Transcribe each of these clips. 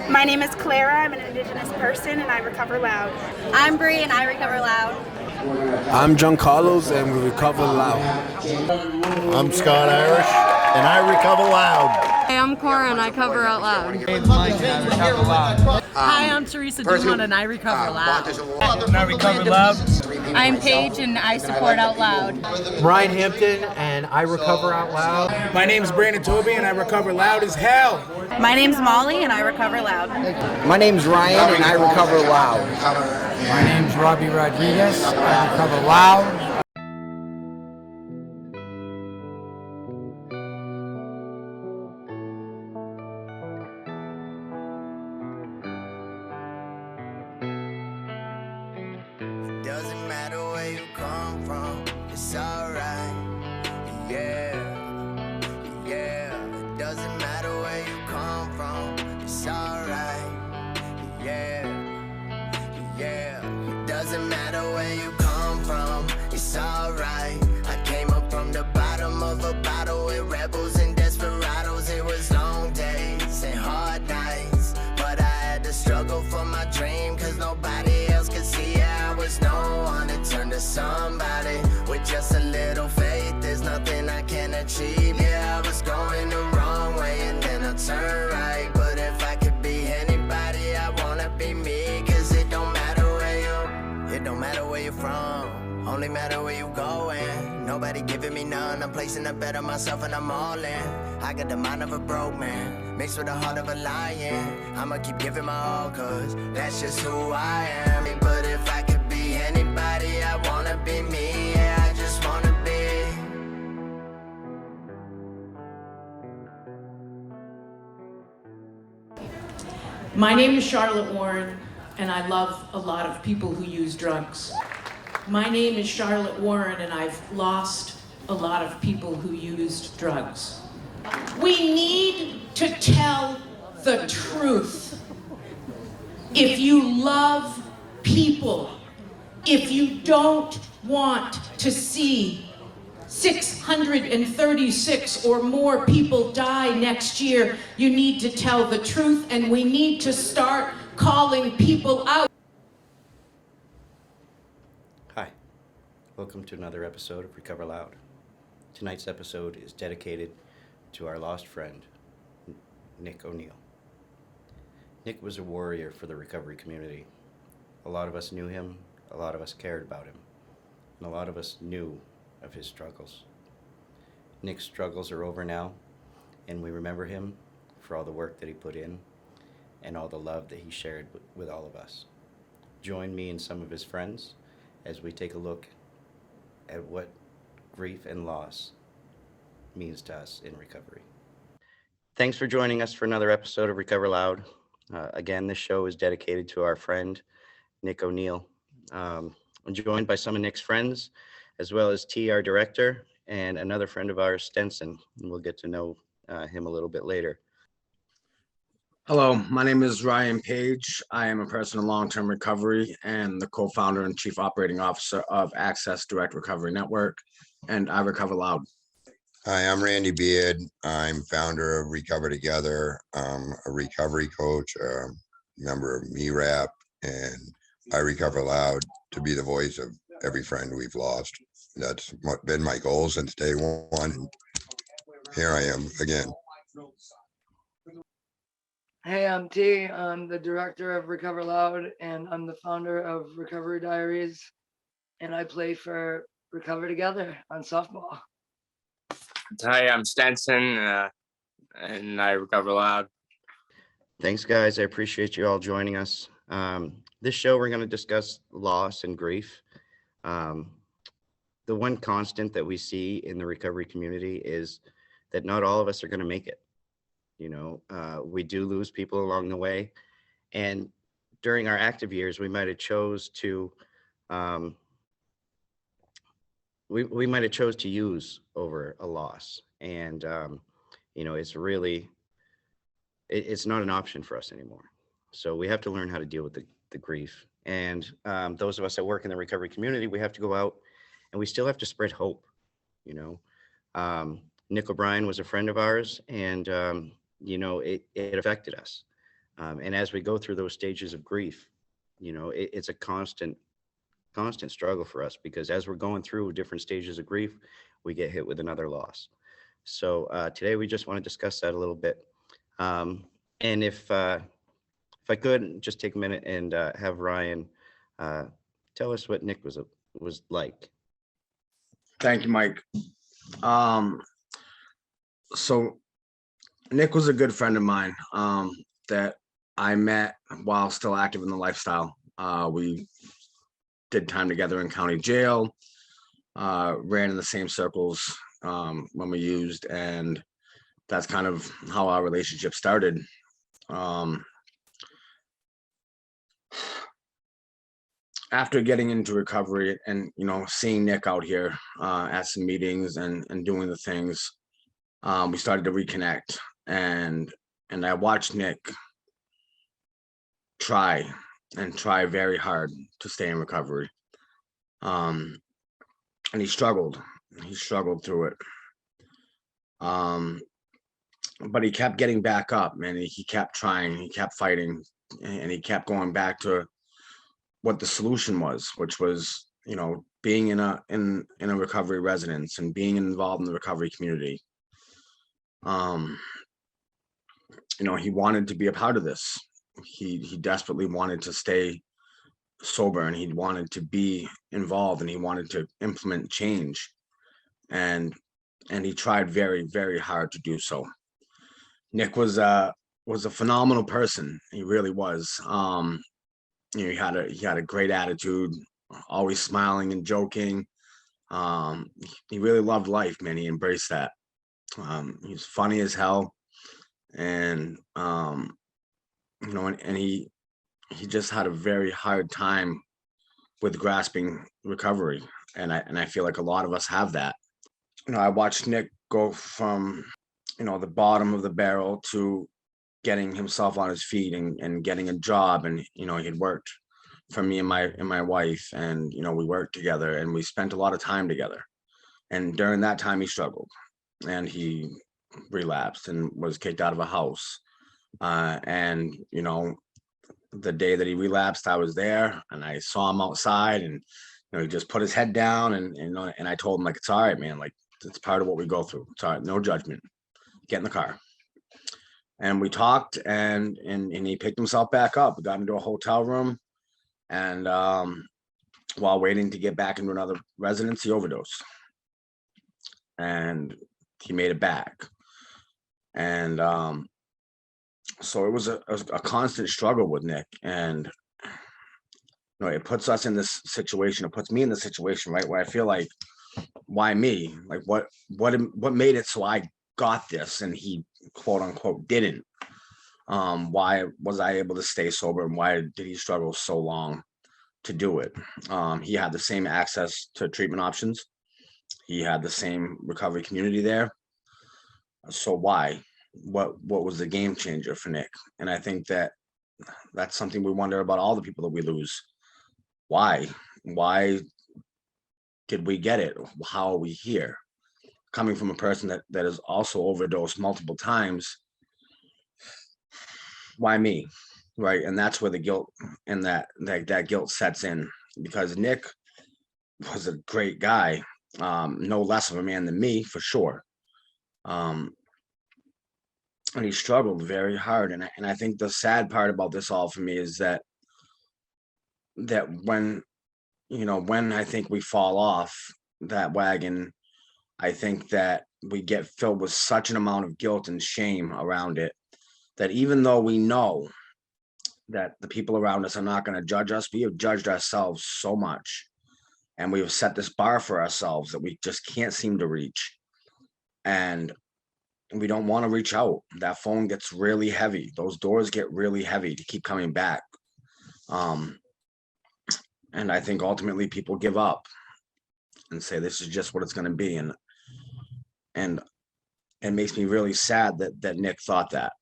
My name is Clara. I'm an Indigenous person and I recover loud. I'm Bree and I recover loud. I'm John Carlos and we recover loud. I'm Scott Irish and I recover loud. Hey, I'm Cora and I cover out loud. Hey, it's Mike and I recover loud. Hi, I'm Teresa Dumont and I recover loud. And I recover loud. I'm Paige and I support out loud. Ryan Hampton and I recover out loud. My name is Brandon Toby and I recover loud as hell. My name's Molly and I recover loud. My name's Ryan and I recover loud. My name's Robbie Rodriguez. I recover loud. Doesn't matter where you come from, it's alright. Yeah, yeah. It doesn't matter where you come from, it's alright. Yeah, yeah. It doesn't matter where you come from, it's alright. I came up from the bottom of a bottle with rebels and desperados. It was long days and hard nights, but I had to struggle for my dream, cause nobody else could see it. I was no one to turn to somebody with just a little faith. There's nothing I can achieve. Yeah, I was going the wrong way and then I turned right. But if I could be anybody, I wanna be me. Cause it don't matter where you're from, only matter where you going. Nobody giving me none, I'm placing a bet on myself and I'm all in. I got the mind of a broke man, mixed with the heart of a lion. I'ma keep giving my all cause that's just who I am. But if I could be anybody, I wanna be me. Yeah, I just wanna be. My name is Charlotte Warren, and I love a lot of people who use drugs. My name is Charlotte Warren, and I've lost a lot of people who used drugs. We need to tell the truth. If you love people, if you don't want to see 636 or more people die next year, you need to tell the truth, and we need to start calling people out. Hi, welcome to another episode of Recover Loud. Tonight's episode is dedicated to our lost friend, Nick O'Neill. Nick was a warrior for the recovery community. A lot of us knew him, a lot of us cared about him, and a lot of us knew of his struggles. Nick's struggles are over now, and we remember him for all the work that he put in and all the love that he shared with all of us. Join me and some of his friends as we take a look at what grief and loss means to us in recovery. Thanks for joining us for another episode of Recover Loud. Again, this show is dedicated to our friend, Nick O'Neill. I'm joined by some of Nick's friends, as well as T, our director, and another friend of ours, Stenson. And we'll get to know him a little bit later. Hello, my name is Ryan Page. I am a person in long-term recovery and the co-founder and chief operating officer of Access Direct Recovery Network, and I recover loud. Hi, I'm Randy Beard. I'm founder of Recover Together. I'm a recovery coach, a member of MeRap, and I recover loud to be the voice of every friend we've lost. That's been my goal since day one. And here I am again. Hey, I'm T. I'm the director of Recover Loud, and I'm the founder of Recovery Diaries, and I play for Recover Together on softball. Hi, I'm Stenson, and I recover loud. Thanks, guys. I appreciate you all joining us. This show, we're going to discuss loss and grief. The one constant that we see in the recovery community is that not all of us are going to make it. You know, we do lose people along the way. And during our active years, we might have chose to we might have chose to use over a loss. And, you know, it's really, it's not an option for us anymore. So we have to learn how to deal with the grief. And those of us that work in the recovery community, we have to go out and we still have to spread hope. You know, Nick O'Brien was a friend of ours, and, you know, it affected us. And as we go through those stages of grief, it's a constant struggle for us, because as we're going through different stages of grief, we get hit with another loss. So today we just want to discuss that a little bit. And if I could just take a minute and have Ryan tell us what Nick was like. Thank you, Mike. So Nick was a good friend of mine that I met while still active in the lifestyle. We did time together in county jail, ran in the same circles when we used, and that's kind of how our relationship started. After getting into recovery and, seeing Nick out here at some meetings and doing the things, we started to reconnect, and I watched Nick try very hard to stay in recovery. And he struggled through it. But he kept getting back up, man. He kept trying, he kept fighting, and he kept going back to what the solution was, which was, being in a recovery residence and being involved in the recovery community. He wanted to be a part of this. He desperately wanted to stay sober, and he wanted to be involved, and he wanted to implement change. And he tried very, very hard to do so. Nick was a phenomenal person. He really was. He had a great attitude, always smiling and joking. He really loved life, man. He embraced that. He was funny as hell, and and he just had a very hard time with grasping recovery, and I feel like a lot of us have that. I watched Nick go from the bottom of the barrel to getting himself on his feet and getting a job, and he had worked for me and my wife, and we worked together, and we spent a lot of time together. And during that time, he struggled, and he relapsed and was kicked out of a house. And the day that he relapsed, I was there, and I saw him outside, and he just put his head down, and I told him, like, it's all right, man, like, it's part of what we go through. It's all right, no judgment. Get in the car. And we talked, and he picked himself back up. We got into a hotel room, and while waiting to get back into another residence, he overdosed, and he made it back. And so it was a constant struggle with Nick, and it puts us in this situation. It puts me in the situation, right, where I feel like, why me? Like, what made it so I got this and he, quote unquote, didn't? Why was I able to stay sober, and why did he struggle so long to do it? He had the same access to treatment options. He had the same recovery community there. So why? What was the game changer for Nick? And I think that's something we wonder about all the people that we lose. Why did we get it? How are we here? Coming from a person that has also overdosed multiple times, why me? Right. And that's where the guilt and that guilt sets in, because Nick was a great guy, no less of a man than me, for sure. And he struggled very hard. And I think the sad part about this all for me is that when I think we fall off that wagon, I think that we get filled with such an amount of guilt and shame around it, that even though we know that the people around us are not going to judge us, we have judged ourselves so much, and we have set this bar for ourselves that we just can't seem to reach. And we don't want to reach out. That phone gets really heavy. Those doors get really heavy to keep coming back. And I think ultimately people give up and say, this is just what it's going to be. And it makes me really sad that Nick thought that.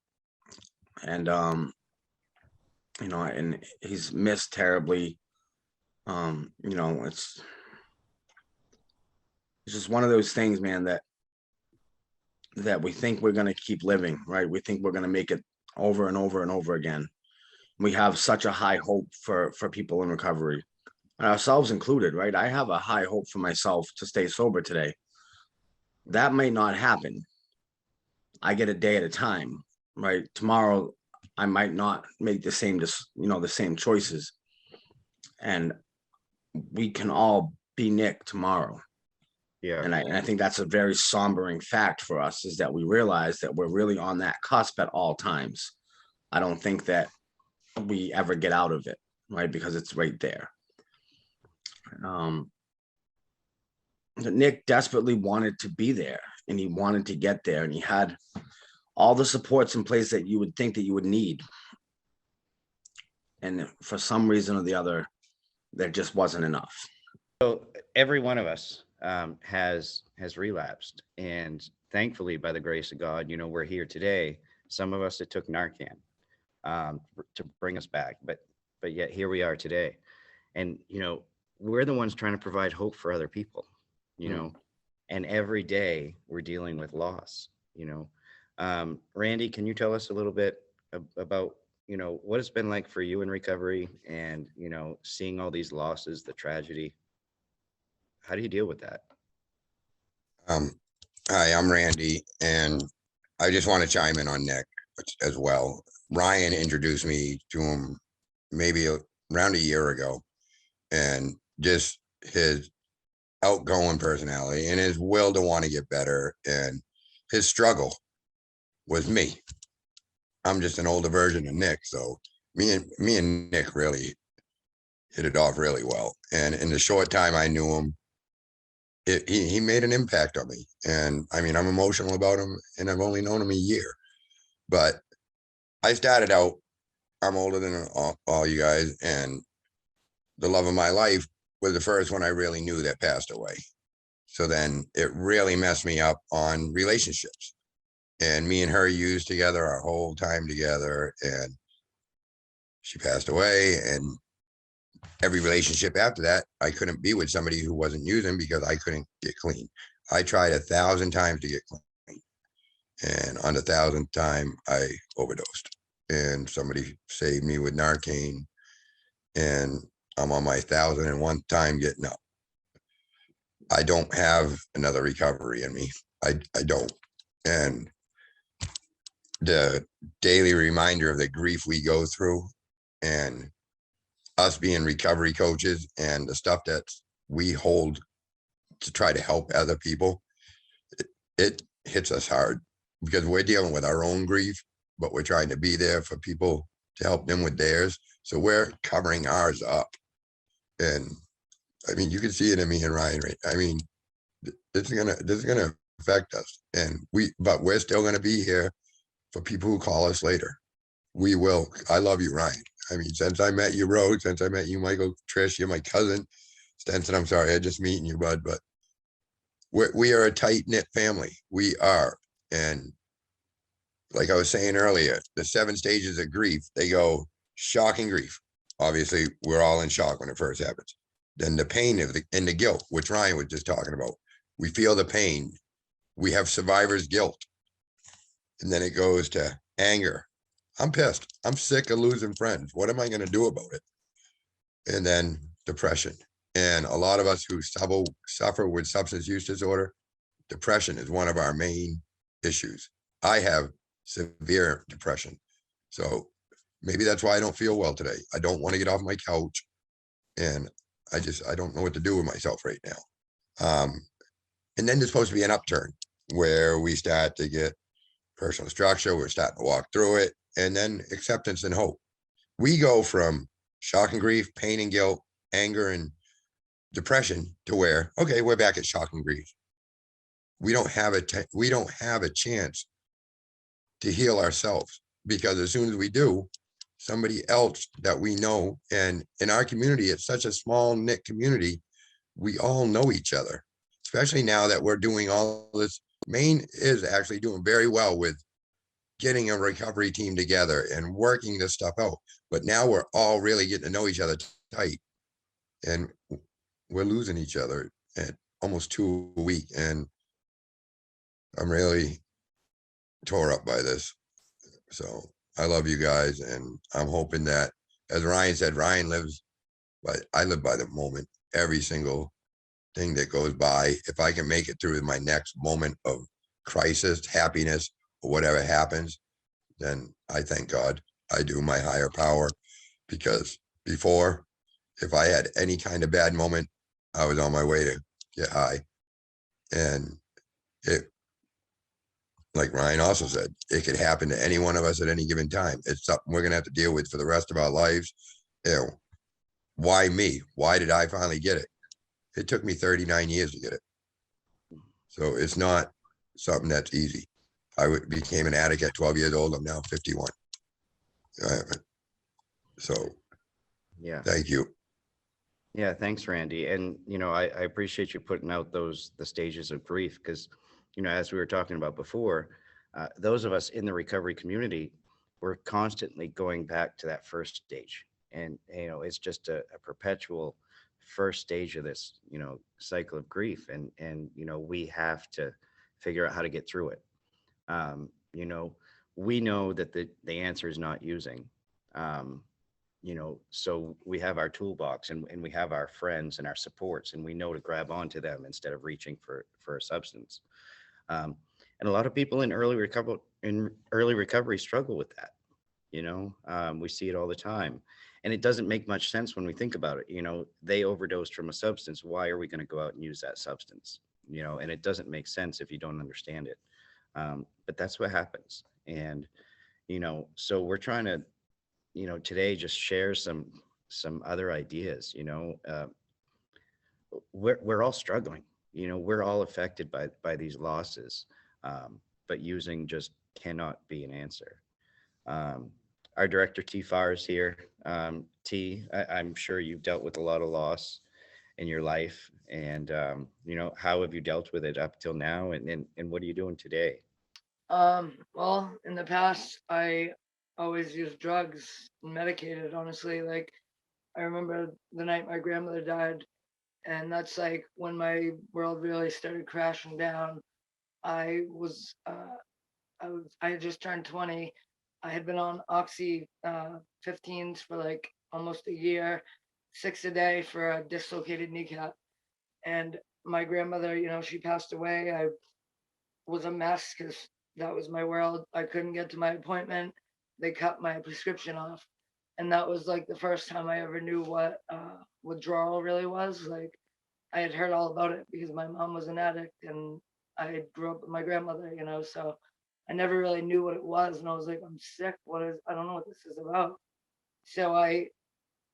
And, and he's missed terribly. It's just one of those things, man, that we think we're going to keep living, right? We think we're going to make it over and over and over again. we have such a high hope for people in recovery, and ourselves included, right? I have a high hope for myself to stay sober today. That may not happen. I get a day at a time, right? Tomorrow, I might not make the same, the same choices, and we can all be Nick tomorrow. Yeah. And I think that's a very sombering fact for us, is that we realize that we're really on that cusp at all times. I don't think that we ever get out of it, right? Because it's right there. Nick desperately wanted to be there, and he wanted to get there, and he had all the supports in place that you would think that you would need. And for some reason or the other, there just wasn't enough. So every one of us has relapsed, and thankfully, by the grace of God, we're here today. Some of us, it took Narcan to bring us back, but yet here we are today, and we're the ones trying to provide hope for other people, and every day we're dealing with loss. Randy, can you tell us a little bit about what it's been like for you in recovery, and seeing all these losses, the tragedy? How do you deal with that? Hi, I'm Randy, and I just want to chime in on Nick as well. Ryan introduced me to him maybe around a year ago, and just his outgoing personality and his will to want to get better, and his struggle was me. I'm just an older version of Nick, so me and Nick really hit it off really well. And in the short time I knew him, he made an impact on me. And I mean, I'm emotional about him, and I've only known him a year, but I started out, I'm older than all you guys, and the love of my life was the first one I really knew that passed away. So then it really messed me up on relationships, and me and her used together our whole time together, and she passed away. And every relationship after that, I couldn't be with somebody who wasn't using, because I couldn't get clean. I tried 1,000 times to get clean, and on the 1,000th time I overdosed, and somebody saved me with Narcan, and I'm on my 1,001 time getting up. I don't have another recovery in me. I don't. And the daily reminder of the grief we go through, and us being recovery coaches, and the stuff that we hold to try to help other people, it hits us hard, because we're dealing with our own grief, but we're trying to be there for people to help them with theirs. So we're covering ours up. And I mean, you can see it in me and Ryan, right? I mean, this is gonna affect us, but we're still gonna be here for people who call us later. We will. I love you, Ryan. I mean, since I met you, Rose, since I met you, Michael, Trish, you're my cousin. Stenson, I'm sorry, I just meeting you, bud, but we are a tight-knit family. We are. And like I was saying earlier, the 7 stages of grief, they go shock and grief. Obviously, we're all in shock when it first happens. Then the pain and the guilt, which Ryan was just talking about. We feel the pain. We have survivor's guilt. And then it goes to anger. I'm pissed. I'm sick of losing friends. What am I going to do about it? And then depression. And a lot of us who suffer with substance use disorder, depression is one of our main issues. I have severe depression. So maybe that's why I don't feel well today. I don't want to get off my couch, and I don't know what to do with myself right now. And then there's supposed to be an upturn where we start to get personal structure. We're starting to walk through it, and then acceptance and hope. We go from shock and grief, pain and guilt, anger and depression to where, okay, we're back at shock and grief. We don't have a chance to heal ourselves, because as soon as we do, somebody else that we know, and in our community, it's such a small knit community, we all know each other, especially now that we're doing all this. Maine is actually doing very well with getting a recovery team together and working this stuff out. But now we're all really getting to know each other tight, and we're losing each other at almost 2 a week. And I'm really tore up by this. So I love you guys, and I'm hoping that, as Ryan said, Ryan lives, but I live by the moment. Every single thing that goes by, if I can make it through my next moment of crisis, happiness, or whatever happens, then I thank God. I do, my higher power, because before, if I had any kind of bad moment, I was on my way to get high. And it, like Ryan also said, it could happen to any one of us at any given time. It's something we're gonna have to deal with for the rest of our lives. You know, why me? Why did I finally get it? It took me 39 years to get it. So it's not something that's easy. Became an addict at 12 years old. I'm now 51. So Yeah. thank you. Yeah, thanks, Randy. And I appreciate you putting out the stages of grief, because as we were talking about before, those of us in the recovery community, we're constantly going back to that first stage, and it's just a perpetual first stage of this cycle of grief, and we have to figure out how to get through it. We know that the answer is not using. So we have our toolbox, and we have our friends and our supports, and we know to grab onto them instead of reaching for a substance. And a lot of people in early recovery struggle with that. We see it all the time, and it doesn't make much sense when we think about it. They overdosed from a substance. Why are we going to go out and use that substance? And it doesn't make sense if you don't understand it. But that's what happens. And, so we're trying to, today just share some other ideas. We're all struggling. We're all affected by these losses, but using just cannot be an answer. Our director T Farr is here. I'm sure you've dealt with a lot of loss in your life, and how have you dealt with it up till now, and what are you doing today? Well, in the past, I always used drugs and medicated, honestly. Like, I remember the night my grandmother died, and that's like when my world really started crashing down. I had just turned 20. I had been on Oxy 15s for like almost a year, 6 a day for a dislocated kneecap. And my grandmother, she passed away. I was a mess because that was my world. I couldn't get to my appointment. They cut my prescription off. And that was like the first time I ever knew what withdrawal really was. Like, I had heard all about it because my mom was an addict and I grew up with my grandmother, so I never really knew what it was. And I was like, I'm sick. I don't know what this is about. So I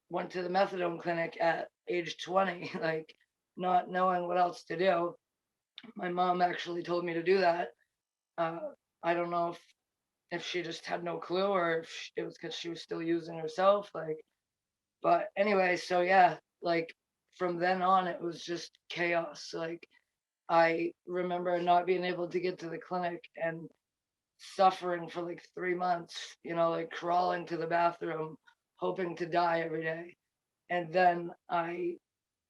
went to the methadone clinic at age 20, like not knowing what else to do. My mom actually told me to do that. I don't know if she just had no clue or if it was because she was still using herself. Like, but anyway, so yeah, like from then on, it was just chaos. Like, I remember not being able to get to the clinic and suffering for like 3 months, like crawling to the bathroom, hoping to die every day. And then I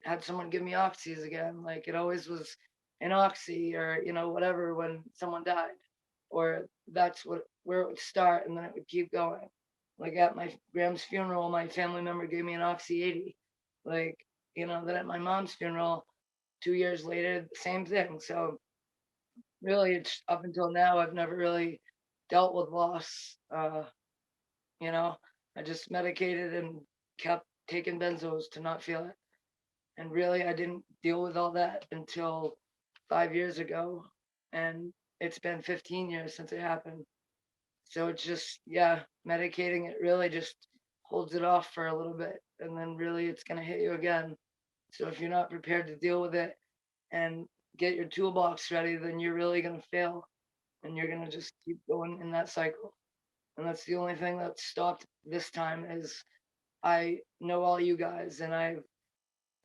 had someone give me oxys again. Like, it always was an oxy or, whatever when someone died, or that's where it would start, and then it would keep going. Like at my Graham's funeral, my family member gave me an oxy 80. Like, then at my mom's funeral 2 years later, same thing. So really, it's up until now, I've never really dealt with loss. I just medicated and kept taking benzos to not feel it. And really, I didn't deal with all that until 5 years ago. And it's been 15 years since it happened. So it's just, yeah, medicating it really just holds it off for a little bit. And then really it's going to hit you again. So if you're not prepared to deal with it and get your toolbox ready, then you're really going to fail. And you're going to just keep going in that cycle. And that's the only thing that stopped this time is I know all you guys, and I've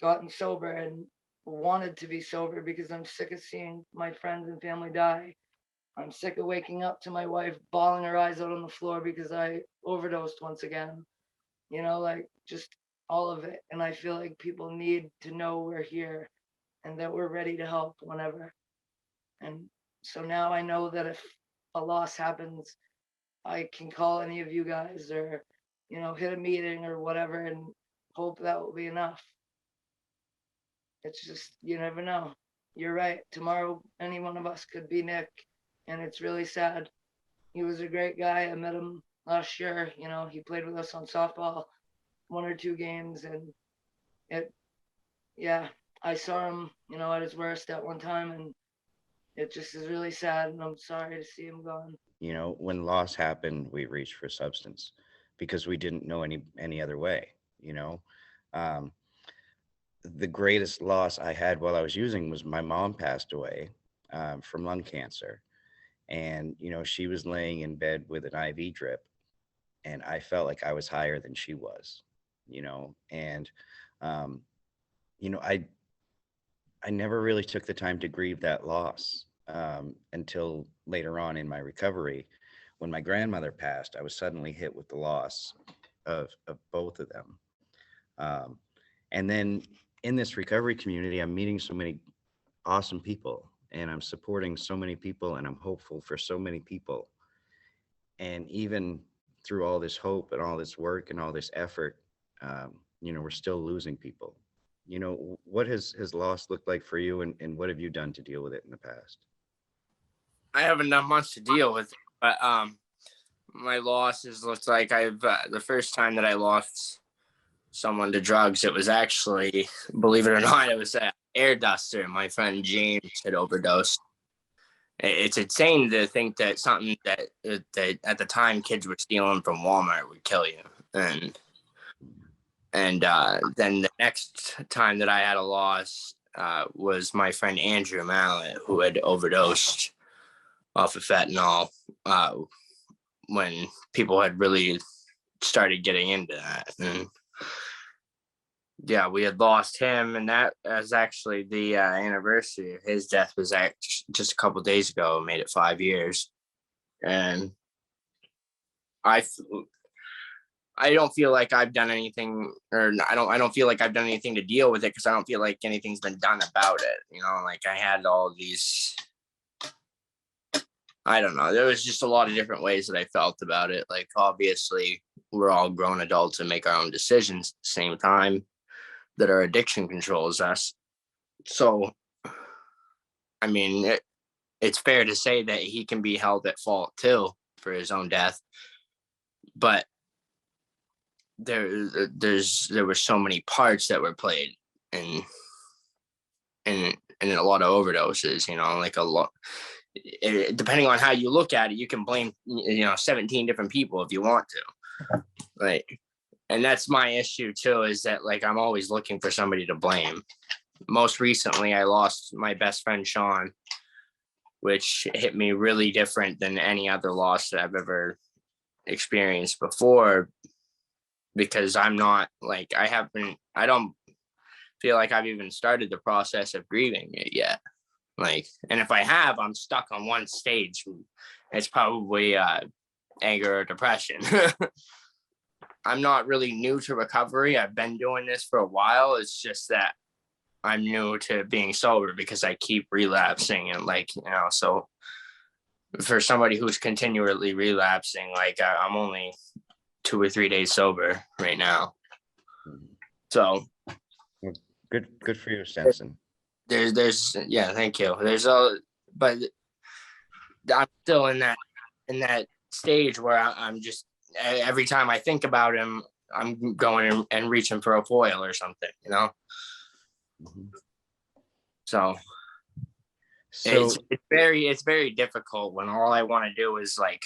gotten sober and wanted to be sober because I'm sick of seeing my friends and family die. I'm sick of waking up to my wife bawling her eyes out on the floor because I overdosed once again. Like just all of it. And I feel like people need to know we're here and that we're ready to help whenever. And so now I know that if a loss happens, I can call any of you guys or, hit a meeting or whatever and hope that will be enough. It's just, you never know. You're right. Tomorrow, any one of us could be Nick, and it's really sad. He was a great guy. I met him last year. He played with us on softball 1 or 2 games, and I saw him, at his worst at one time, and it just is really sad, and I'm sorry to see him gone. When loss happened, we reached for substance because we didn't know any other way. The greatest loss I had while I was using was my mom passed away from lung cancer. And, she was laying in bed with an IV drip, and I felt like I was higher than she was, and, I never really took the time to grieve that loss until later on in my recovery. When my grandmother passed, I was suddenly hit with the loss of both of them. And then in this recovery community, I'm meeting so many awesome people, and I'm supporting so many people, and I'm hopeful for so many people. And even through all this hope and all this work and all this effort, we're still losing people. What has loss looked like for you, and what have you done to deal with it in the past? I haven't done much to deal with it, but my losses looked like the first time that I lost someone to drugs, it was actually, believe it or not, it was an air duster. My friend James had overdosed. It's insane to think that something that at the time kids were stealing from Walmart would kill you. And then the next time that I had a loss was my friend Andrew Mallet, who had overdosed off of fentanyl when people had really started getting into that. And yeah, we had lost him, and that was actually the anniversary of his death was just a couple of days ago. Made it 5 years, and I don't feel like I've done anything, or I don't feel like I've done anything to deal with it, because I don't feel like anything's been done about it. Like I had all these, I don't know. There was just a lot of different ways that I felt about it. Like, obviously, we're all grown adults and make our own decisions at the same time that our addiction controls us. So, I mean, it's fair to say that he can be held at fault too for his own death. But there were so many parts that were played in a lot of overdoses, like a lot. Depending on how you look at it, you can blame 17 different people if you want to, like, and that's my issue too, is that like I'm always looking for somebody to blame. Most recently I lost my best friend Sean, which hit me really different than any other loss that I've ever experienced before, because I'm not like I don't feel like I've even started the process of grieving it yet. Like, and if I have, I'm stuck on one stage. It's probably anger or depression. I'm not really new to recovery. I've been doing this for a while. It's just that I'm new to being sober because I keep relapsing, and so for somebody who's continually relapsing, like I'm only 2 or 3 days sober right now. So good for you, Stenson. There's yeah, thank you. But I'm still in that stage where I'm just, every time I think about him, I'm going and reaching for a foil or something, Mm-hmm. So it's very difficult when all I want to do is like,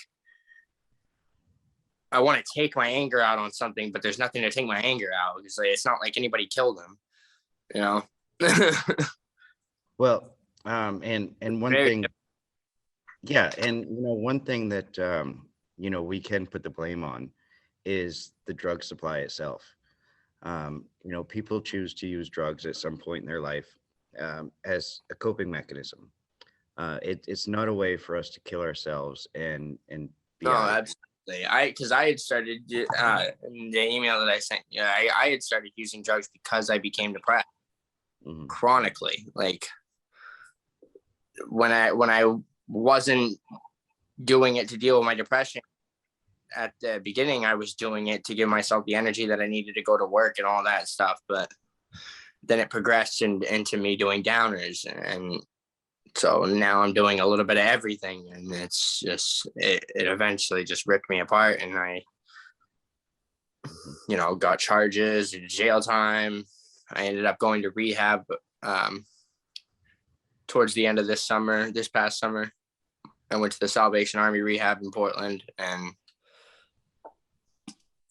I want to take my anger out on something, but there's nothing to take my anger out, because it's not like anybody killed him, Well, and one thing, yeah, and one thing that we can put the blame on is the drug supply itself. People choose to use drugs at some point in their life as a coping mechanism. It's not a way for us to kill ourselves and be no, out. Absolutely. Because I had started in the email that I sent you, I had started using drugs because I became depressed chronically. Like when I wasn't doing it to deal with my depression, at the beginning, I was doing it to give myself the energy that I needed to go to work and all that stuff. But then it progressed into me doing downers. And so now I'm doing a little bit of everything. And it's just, it eventually just ripped me apart. And I, got charges, jail time. I ended up going to rehab towards the end of this past summer. I went to the Salvation Army rehab in Portland, and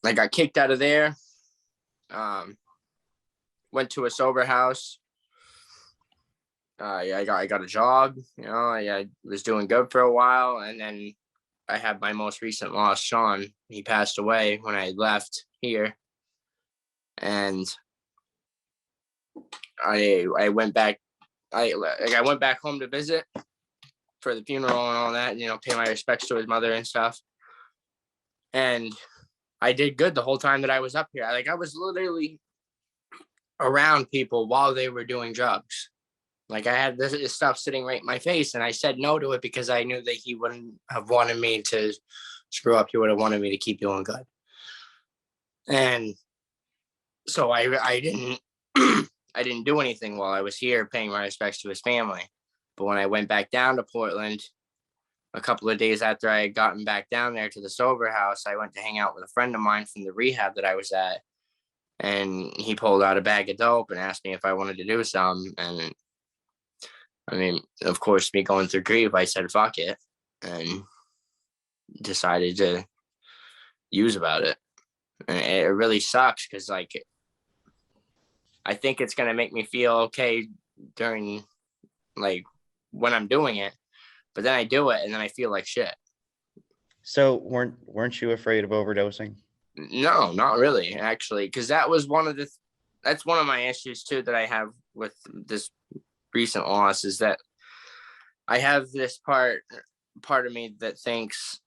I got kicked out of there. Went to a sober house. I got a job. I was doing good for a while, and then I had my most recent loss, Sean. He passed away when I left here, and I went back. I went back home to visit for the funeral and all that, pay my respects to his mother and stuff. And I did good the whole time that I was up here. I was literally around people while they were doing drugs. I had this stuff sitting right in my face, and I said no to it because I knew that he wouldn't have wanted me to screw up. He would have wanted me to keep doing good. And so I didn't I didn't do anything while I was here paying my respects to his family. But when I went back down to Portland, a couple of days after I had gotten back down there to the sober house, I went to hang out with a friend of mine from the rehab that I was at. And he pulled out a bag of dope and asked me if I wanted to do some. And I mean, of course, me going through grief, I said, fuck it, and decided to use about it. And it really sucks because, I think it's going to make me feel okay during, when I'm doing it, but then I do it and then I feel like shit. So weren't you afraid of overdosing? No, not really, actually, because that's one of my issues too that I have with this recent loss, is that I have this part of me that thinks,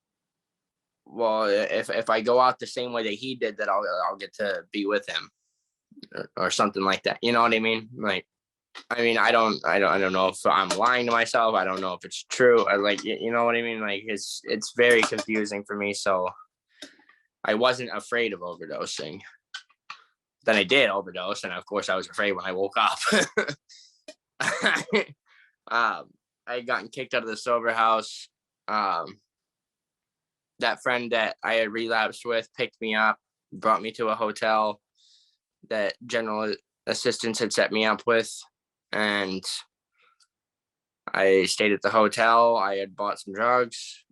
well, if I go out the same way that he did, that I'll get to be with him or something like that. You know what I mean? I don't know if I'm lying to myself. I don't know if it's true. You know what I mean? It's very confusing for me. So I wasn't afraid of overdosing. Then I did overdose, and of course I was afraid when I woke up. I had gotten kicked out of the sober house. That friend that I had relapsed with picked me up, brought me to a hotel that general assistance had set me up with. And I stayed at the hotel. I had bought some drugs,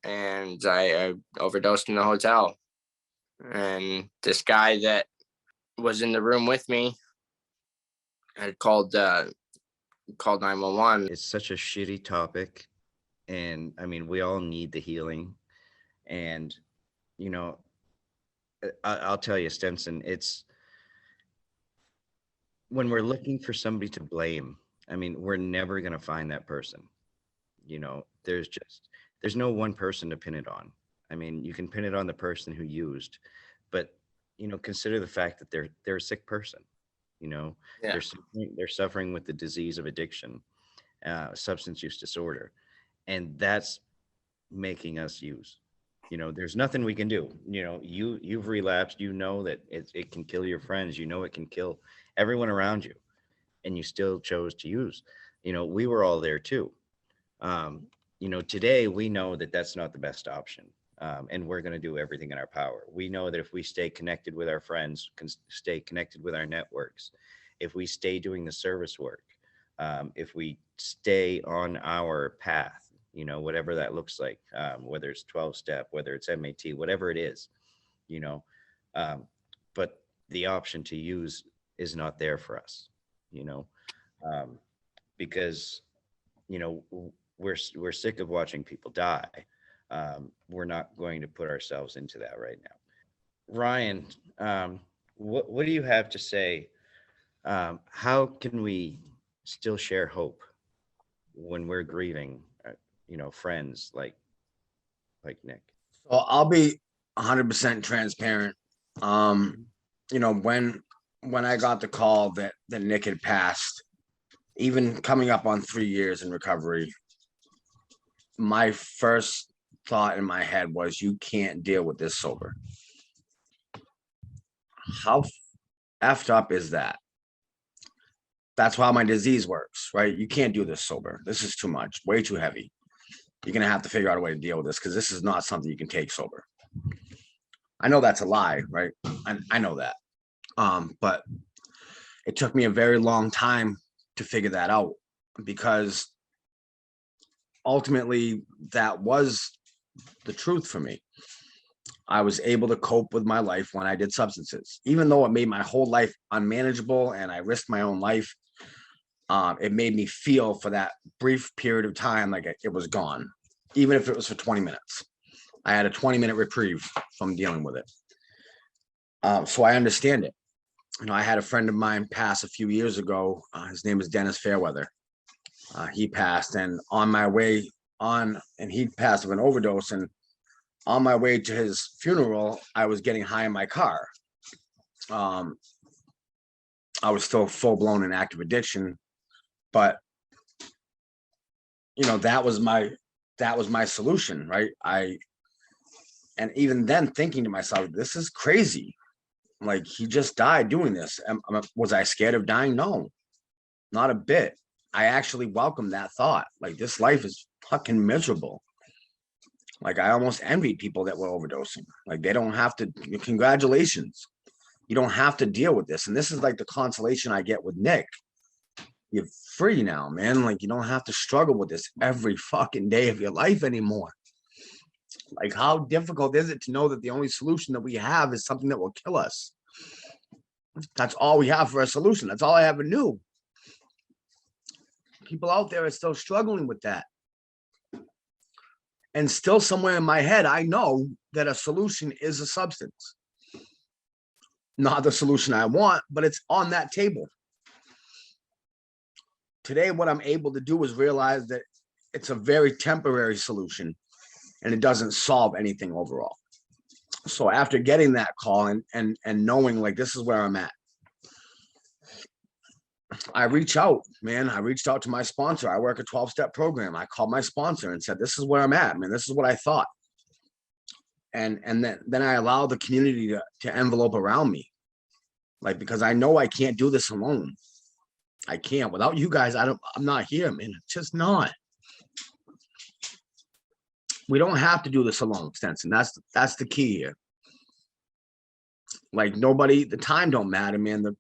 and I overdosed in the hotel. And this guy that was in the room with me had called 911. It's such a shitty topic. And I mean, we all need the healing. And, I'll tell you, Stimson, it's when we're looking for somebody to blame, I mean, we're never going to find that person. There's no one person to pin it on. I mean, you can pin it on the person who used, but, consider the fact that they're a sick person. Yeah. They're suffering with the disease of addiction, substance use disorder, and that's making us use. There's nothing we can do. You've relapsed. That it can kill your friends. It can kill everyone around you, and you still chose to use. We were all there too. Today we know that that's not the best option, and we're going to do everything in our power. We know that if we stay connected with our friends, can stay connected with our networks, if we stay doing the service work, if we stay on our path, whatever that looks like, whether it's 12-step, whether it's MAT, whatever it is, but the option to use is not there for us, because, we're sick of watching people die. We're not going to put ourselves into that right now. Ryan, what do you have to say? How can we still share hope when we're grieving, friends like Nick? So I'll be 100% transparent. When I got the call that Nick had passed, even coming up on 3 years in recovery, my first thought in my head was, you can't deal with this sober. How effed up is that? That's how my disease works, right? You can't do this sober. This is too much, way too heavy. You're going to have to figure out a way to deal with this, because this is not something you can take sober. I know that's a lie, right? I know that. But it took me a very long time to figure that out, because ultimately that was the truth for me. I was able to cope with my life when I did substances, even though it made my whole life unmanageable and I risked my own life. It made me feel for that brief period of time like it was gone, even if it was for 20 minutes. I had a 20-minute reprieve from dealing with it. So I understand it. You know, I had a friend of mine pass a few years ago. His name is Dennis Fairweather. He passed, and on my way on, and he passed of an overdose. And on my way to his funeral, I was getting high in my car. I was still full-blown in active addiction, but you know, that was my solution, right? And even then thinking to myself, this is crazy. Like, he just died doing this. Was I scared of dying? No, not a bit. I actually welcomed that thought. Like, this life is fucking miserable. Like, I almost envied people that were overdosing. Like, they don't have to, congratulations. You don't have to deal with this. And this is like the consolation I get with Nick. You're free now, man. Like, you don't have to struggle with this every fucking day of your life anymore. Like, how difficult is it to know that the only solution that we have is something that will kill us? That's all we have for a solution. That's all I ever knew. People out there are still struggling with that. And still somewhere in my head, I know that a solution is a substance. Not the solution I want, but it's on that table. Today, what I'm able to do is realize that it's a very temporary solution and it doesn't solve anything overall. So after getting that call and knowing like this is where I'm at, I reach out, man. I reached out to my sponsor. I work a 12-step program. I called my sponsor and said, this is where I'm at, man. This is what I thought. And then I allow the community to envelope around me. Like, because I know I can't do this alone. I can't. Without you guys, I'm not here, man. It's just not. We don't have to do this alone, Stenson. That's the key here. Like, nobody, the time don't matter, man. The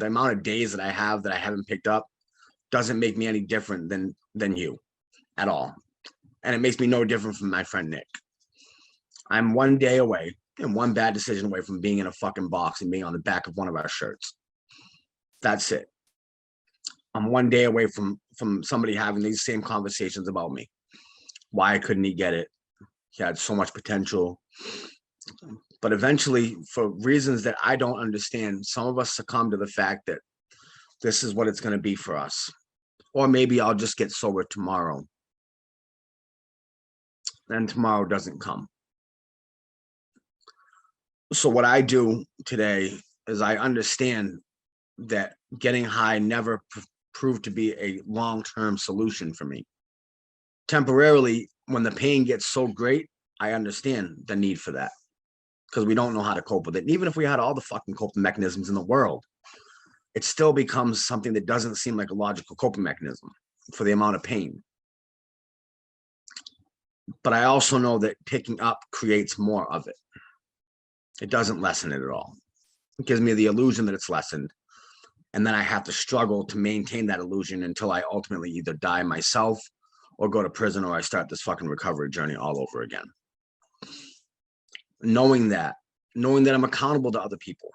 amount of days that I haven't picked up doesn't make me any different than you at all. And it makes me no different from my friend Nick. I'm one day away and one bad decision away from being in a fucking box and being on the back of one of our shirts. That's it. I'm one day away from somebody having these same conversations about me. Why couldn't he get it? He had so much potential. But eventually, for reasons that I don't understand, some of us succumb to the fact that this is what it's going to be for us. Or maybe I'll just get sober tomorrow. And tomorrow doesn't come. So what I do today is I understand that getting high never proved to be a long-term solution for me. Temporarily, when the pain gets so great, I understand the need for that, because we don't know how to cope with it. And even if we had all the fucking coping mechanisms in the world, it still becomes something that doesn't seem like a logical coping mechanism for the amount of pain. But I also know that picking up creates more of it. It doesn't lessen it at all. It gives me the illusion that it's lessened. And then I have to struggle to maintain that illusion until I ultimately either die myself or go to prison, or I start this fucking recovery journey all over again. Knowing that I'm accountable to other people,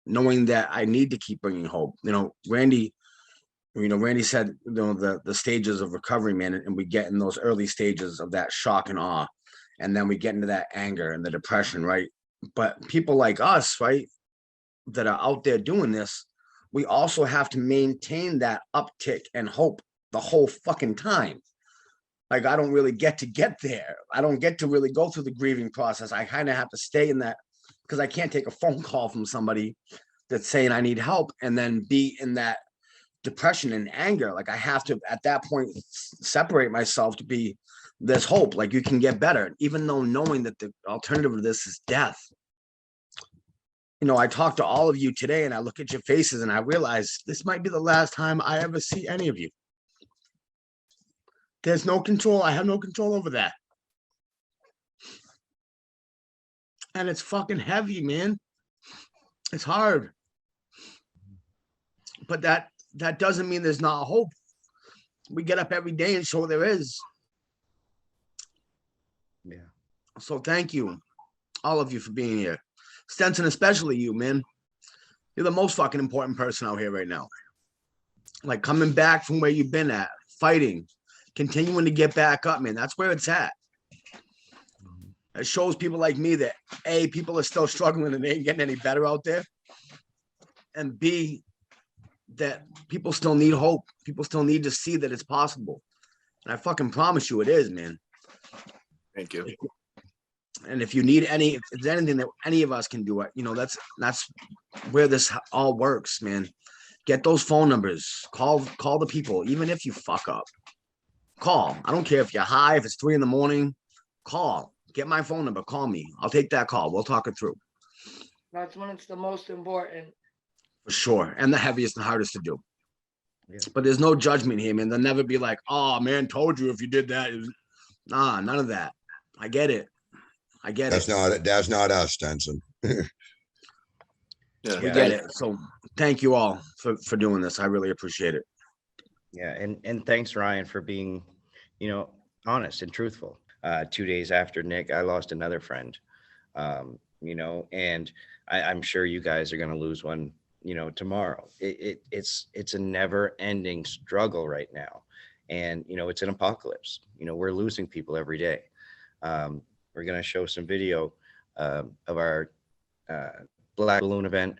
knowing that I need to keep bringing hope. Randy said, the stages of recovery, man, and we get in those early stages of that shock and awe, and then we get into that anger and the depression, right? But people like us, right, that are out there doing this, we also have to maintain that uptick and hope the whole fucking time. Like, I don't really get there. I don't get to really go through the grieving process. I kind of have to stay in that, because I can't take a phone call from somebody that's saying I need help and then be in that depression and anger. Like, I have to, at that point, separate myself to be there's hope. Like you can get better, even though knowing that the alternative to this is death. You know, I talk to all of you today and I look at your faces and I realize this might be the last time I ever see any of you. There's no control. I have no control over that. And it's fucking heavy, man. It's hard. But that doesn't mean there's not hope. We get up every day and show there is. Yeah. So thank you, all of you, for being here. Stenson, especially you, man. You're the most fucking important person out here right now. Like coming back from where you've been at, fighting, continuing to get back up, man. That's where it's at. It shows people like me that A, people are still struggling and they ain't getting any better out there. And B, that people still need hope. People still need to see that it's possible. And I fucking promise you it is, man. Thank you. And if you need if there's anything that any of us can do, you know, that's where this all works, man. Get those phone numbers. Call the people, even if you fuck up. Call. I don't care if you're high, if it's 3 a.m. Call. Get my phone number. Call me. I'll take that call. We'll talk it through. That's when it's the most important. For sure. And the heaviest and hardest to do. Yeah. But there's no judgment here, man. They'll never be like, oh, man, told you if you did that. Nah, none of that. I get it. That's not us, Stenson. We get it. So thank you all for doing this. I really appreciate it. Yeah, and thanks, Ryan, for being, you know, honest and truthful. 2 days after Nick, I lost another friend. You know, and I'm sure you guys are going to lose one, you know, tomorrow. It's a never-ending struggle right now, and you know, it's an apocalypse. You know, we're losing people every day. We're going to show some video of our Black Balloon event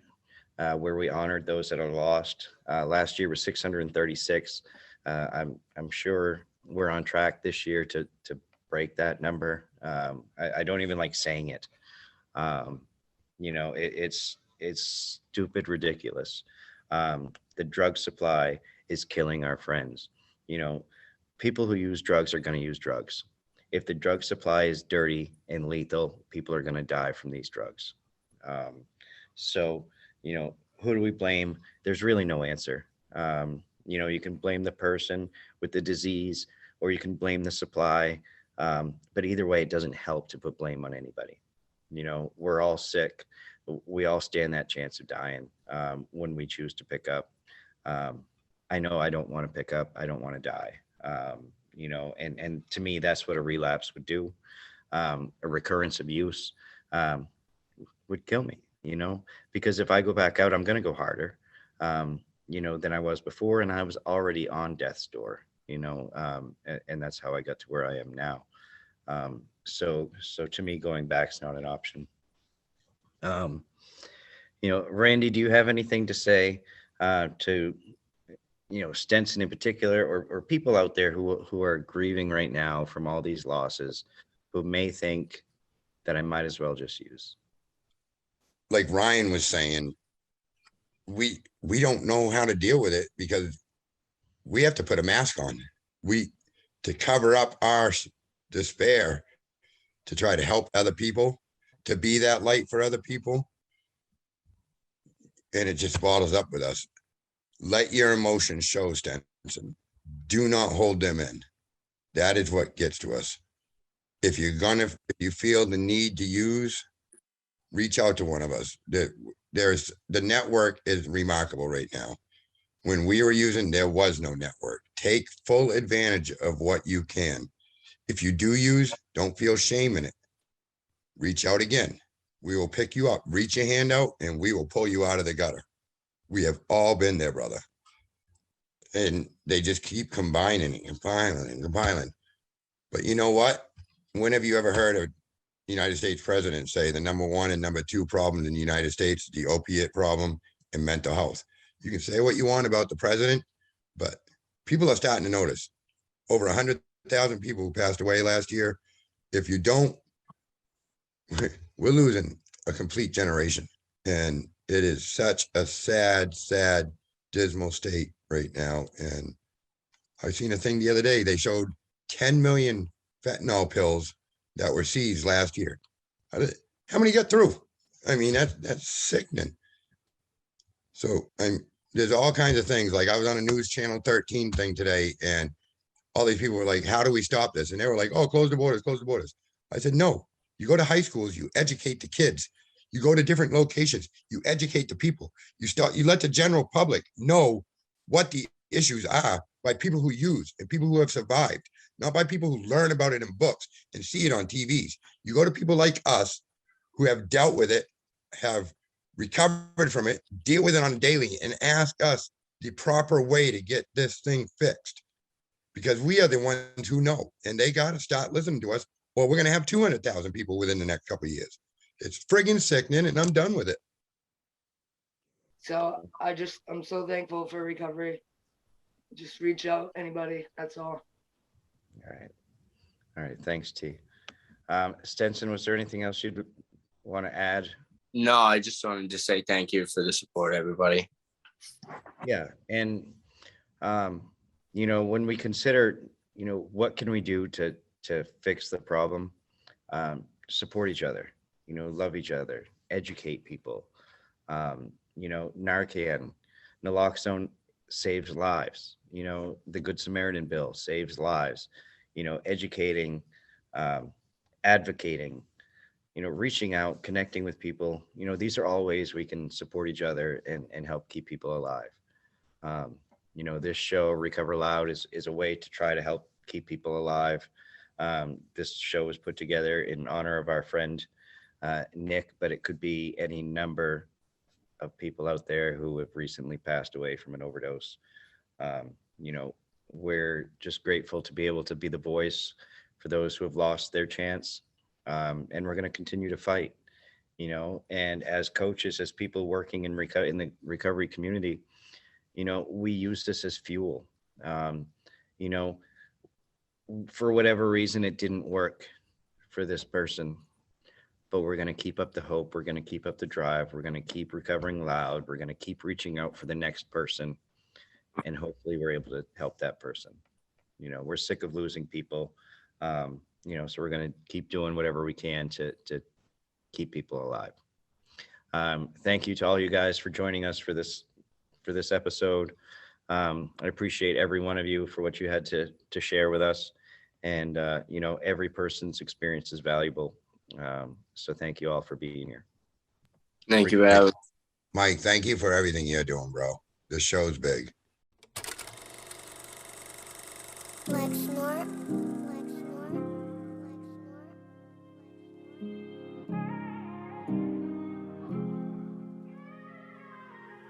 where we honored those that are lost. Last year was 636. I'm sure we're on track this year to break that number. I don't even like saying it. You know, it's stupid ridiculous. The drug supply is killing our friends. You know, people who use drugs are going to use drugs. If the drug supply is dirty and lethal, people are going to die from these drugs. So, you know, who do we blame? There's really no answer. You know, you can blame the person with the disease, or you can blame the supply. But either way, it doesn't help to put blame on anybody. You know, we're all sick. We all stand that chance of dying when we choose to pick up. I know I don't want to pick up. I don't want to die. You know, and to me, that's what a relapse would do. A recurrence of use would kill me, you know, because if I go back out, I'm going to go harder, you know, than I was before. And I was already on death's door, you know, and that's how I got to where I am now. So to me, going back is not an option. You know, Randy, do you have anything to say to, you know, Stenson in particular, or people out there who are grieving right now from all these losses, who may think that I might as well just use? Like Ryan was saying, we don't know how to deal with it because we have to put a mask on. To cover up our despair, to try to help other people, to be that light for other people. And it just bottles up with us. Let your emotions show, Stenson. Do not hold them in. That is what gets to us. If you feel the need to use, reach out to one of us. The network is remarkable right now. When we were using, there was no network. Take full advantage of what you can. If you do use, don't feel shame in it. Reach out again. We will pick you up. Reach your hand out and we will pull you out of the gutter. We have all been there, brother. And they just keep combining and compiling. But you know what? When have you ever heard a United States president say the number 1 and number 2 problems in the United States, the opiate problem and mental health? You can say what you want about the president, but people are starting to notice. Over 100,000 people who passed away last year. If you don't, we're losing a complete generation. And it is such a sad, dismal state right now. And I seen a thing the other day. They showed 10 million fentanyl pills that were seized last year. How many got through? I mean, that's sickening. So there's all kinds of things. Like I was on a News Channel 13 thing today, and all these people were like, how do we stop this? And they were like, oh, close the borders, close the borders. I said, no, you go to high schools, you educate the kids. You go to different locations, you educate the people. You let the general public know what the issues are by people who use and people who have survived, not by people who learn about it in books and see it on TVs. You go to people like us who have dealt with it, have recovered from it, deal with it on a daily, and ask us the proper way to get this thing fixed. Because we are the ones who know, and they got to start listening to us, or we're going to have 200,000 people within the next couple of years. It's friggin' sickening, and I'm done with it. So I'm so thankful for recovery. Just reach out, anybody. That's all. All right. Thanks, T. Stenson, was there anything else you'd want to add? No, I just wanted to say thank you for the support, everybody. Yeah. And, when we consider, what can we do to fix the problem, support each other, love each other, educate people. Narcan, naloxone saves lives. The Good Samaritan bill saves lives. Educating, advocating, reaching out, connecting with people. These are all ways we can support each other and help keep people alive. This show, Recover Loud, is a way to try to help keep people alive. This show was put together in honor of our friend, Nick, but it could be any number of people out there who have recently passed away from an overdose. We're just grateful to be able to be the voice for those who have lost their chance. And we're going to continue to fight, and as coaches, as people working in the recovery community, we use this as fuel. For whatever reason, it didn't work for this person, but we're going to keep up the hope. We're going to keep up the drive. We're going to keep recovering loud. We're going to keep reaching out for the next person. And hopefully we're able to help that person. We're sick of losing people. So we're going to keep doing whatever we can to keep people alive. Thank you to all you guys for joining us for this episode. I appreciate every one of you for what you had to share with us. And, every person's experience is valuable. So thank you all for being here. Thank you, Al. Mike, thank you for everything you're doing, bro. This show's big.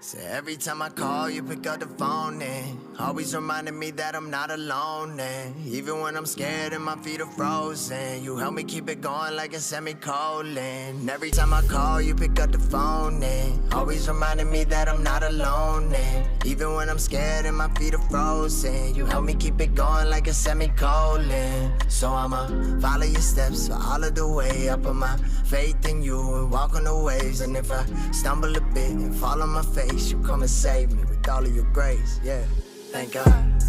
So every time I call, you pick up the phone and always reminding me that I'm not alone. And even when I'm scared and my feet are frozen, you help me keep it going like a semicolon. Every time I call, you pick up the phone and always reminding me that I'm not alone. And even when I'm scared and my feet are frozen, you help me keep it going like a semicolon. So I'ma follow your steps for all of the way. I put my faith in you and walk on the waves. And if I stumble a bit and fall on my face, you come and save me with all of your grace. Yeah, thank God.